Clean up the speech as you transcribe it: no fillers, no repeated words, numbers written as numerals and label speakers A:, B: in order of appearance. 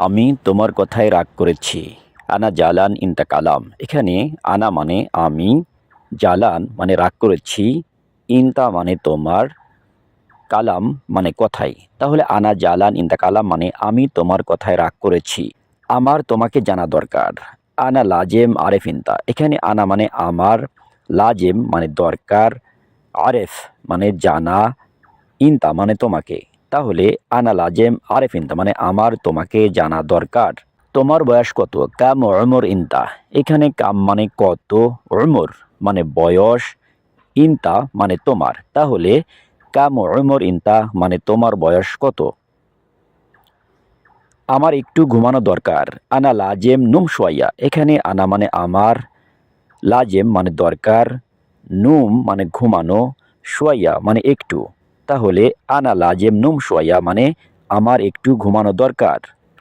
A: আমি তোমার কথায় রাগ করেছি। আনা জালান ইনতা কালাম। এখানে আনা মানে আমি, জালান মানে রাগ করেছি, ইনতা মানে তোমার, কালাম মানে কথাই। তাহলে আনা জালান ইনতা কালাম মানে আমি তোমার কথায় রাগ করেছি। আমার তোমাকে জানা দরকার। আনা লাজেম আরেফ ইনতা। এখানে আনা মানে আমার, লাজেম মানে দরকার, আরেফ মানে জানা, ইনতা মানে তোমাকে। তাহলে আনা লাজেম আরেফ ইনতা মানে আমার তোমাকে জানা দরকার। তোমার বয়স কত? কাম উমর ইনতা। এখানে কাম মানে কত, উমর মানে বয়স, ইনতা মানে তোমার। তাহলে কাম উমর ইনতা মানে তোমার বয়স কত। আমার একটু ঘুমানো দরকার। আনা লাজেম নুম সোয়াইয়া। এখানে আনা মানে আমার, লাজেম মানে দরকার, নুম মানে ঘুমানো, সোয়াইয়া মানে একটু। তাহলে আনা লাজেম নুম সোয়াইয়া মানে আমার একটু ঘুমানো দরকার।